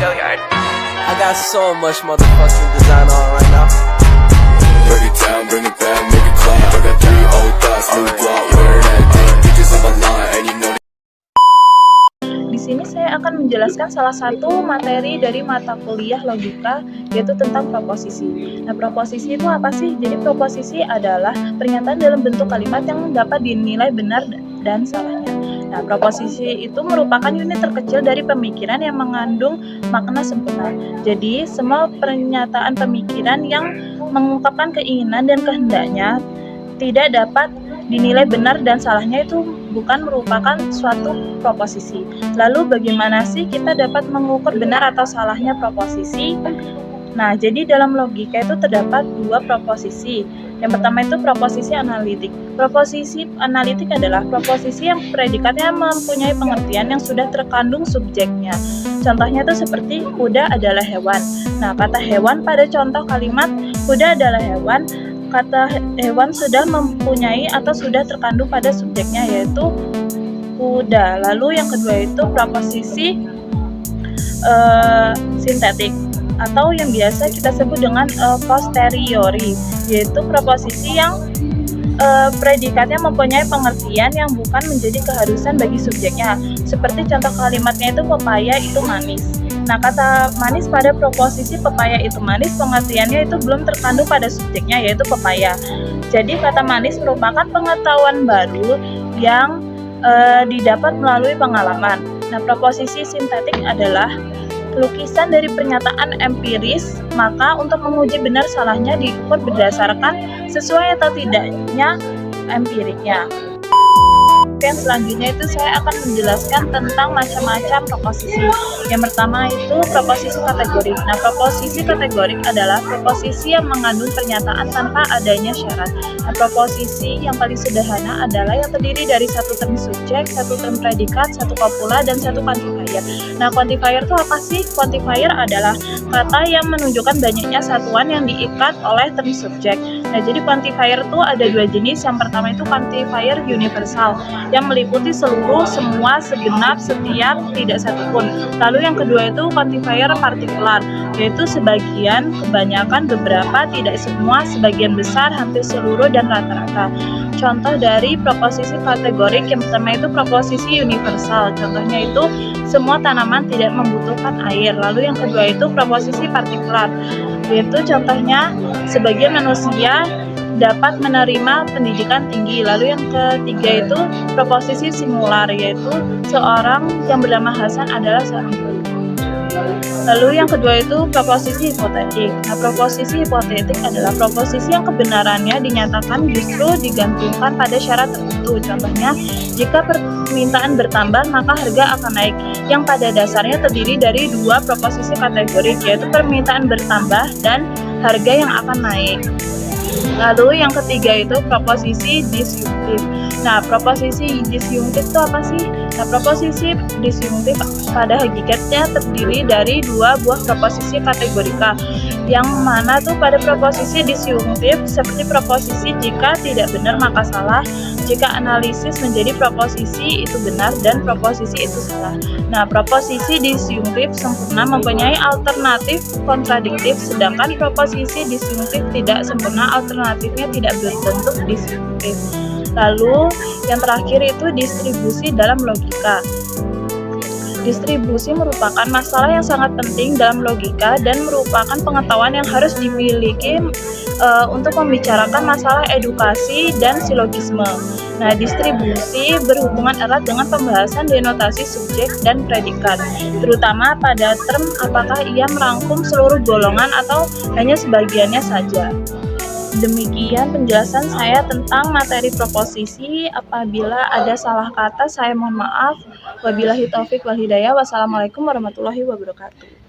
I got so much motherfucking design on right now. Break it down, bring it back, make it clap. I got 3 old thoughts, new block, where that thing. Bitches on my line, and you know. Di sini saya akan menjelaskan salah satu materi dari mata kuliah logika, yaitu tentang proposisi. Nah, proposisi itu apa sih? Jadi proposisi adalah pernyataan dalam bentuk kalimat yang dapat dinilai benar dan salahnya. Nah, proposisi itu merupakan unit terkecil dari pemikiran yang mengandung makna sempurna. Jadi, semua pernyataan pemikiran yang mengungkapkan keinginan dan kehendaknya tidak dapat dinilai benar dan salahnya itu bukan merupakan suatu proposisi. Lalu bagaimana sih kita dapat mengukur benar atau salahnya proposisi? Nah, jadi dalam logika itu terdapat 2 proposisi. Yang pertama itu proposisi analitik. Proposisi analitik adalah proposisi yang predikatnya mempunyai pengertian yang sudah terkandung subjeknya. Contohnya itu seperti kuda adalah hewan. Nah, kata hewan pada contoh kalimat kuda adalah hewan, kata hewan sudah mempunyai atau sudah terkandung pada subjeknya, yaitu kuda. Lalu yang kedua itu proposisi sintetik atau yang biasa kita sebut dengan posteriori, yaitu proposisi yang predikatnya mempunyai pengertian yang bukan menjadi keharusan bagi subjeknya. Seperti contoh kalimatnya itu pepaya itu manis. Nah, kata manis pada proposisi pepaya itu manis, pengertiannya itu belum terkandung pada subjeknya, yaitu pepaya. Jadi, kata manis merupakan pengetahuan baru yang didapat melalui pengalaman. Nah, proposisi sintetik adalah lukisan dari pernyataan empiris, maka untuk menguji benar salahnya diukur berdasarkan sesuai atau tidaknya empiriknya. Yang selanjutnya itu saya akan menjelaskan tentang macam-macam proposisi. Yang pertama itu proposisi kategorik. Nah, proposisi kategorik adalah proposisi yang mengandung pernyataan tanpa adanya syarat. Nah, proposisi yang paling sederhana adalah yang terdiri dari satu term subjek, satu term predikat, satu kopula, dan satu quantifier. Nah, quantifier itu apa sih? Quantifier adalah kata yang menunjukkan banyaknya satuan yang diikat oleh term subjek. Nah, jadi quantifier itu ada 2 jenis. Yang pertama itu quantifier universal, yang meliputi seluruh, semua, segenap, setiap, tidak satupun. Lalu yang kedua itu quantifier partikular, yaitu sebagian, kebanyakan, beberapa, tidak semua, sebagian besar, hampir seluruh, dan rata-rata. Contoh dari proposisi kategorik yang pertama itu proposisi universal. Contohnya itu semua tanaman tidak membutuhkan air. Lalu yang kedua itu proposisi partikular, yaitu contohnya sebagian manusia dapat menerima pendidikan tinggi. Lalu yang ketiga itu proposisi singular, yaitu seorang yang bernama Hasan adalah seorang guru. Lalu yang kedua itu proposisi hipotetik. Nah, proposisi hipotetik adalah proposisi yang kebenarannya dinyatakan justru digantungkan pada syarat tertentu. Contohnya, jika permintaan bertambah maka harga akan naik, yang pada dasarnya terdiri dari 2 proposisi kategorik, yaitu permintaan bertambah dan harga yang akan naik. Lalu yang ketiga itu proposisi disjungtif. Nah, proposisi disjungtif itu apa sih? Nah, proposisi disjungtif pada hakikatnya terdiri dari 2 buah proposisi kategorika. Yang mana tuh pada proposisi disjungtif seperti proposisi jika tidak benar maka salah, jika analisis menjadi proposisi itu benar, dan proposisi itu salah. Nah, proposisi disjungtif sempurna mempunyai alternatif kontradiktif, sedangkan proposisi disjungtif tidak sempurna alternatifnya tidak berbentuk disjungtif. Lalu yang terakhir itu distribusi dalam logika. Distribusi merupakan masalah yang sangat penting dalam logika dan merupakan pengetahuan yang harus dimiliki untuk membicarakan masalah edukasi dan silogisme. Nah, distribusi berhubungan erat dengan pembahasan denotasi subjek dan predikat, terutama pada term apakah ia merangkum seluruh golongan atau hanya sebagiannya saja. Demikian penjelasan saya tentang materi proposisi. Apabila ada salah kata, saya mohon maaf. Wabillahi taufik wal hidayah. Wassalamualaikum warahmatullahi wabarakatuh.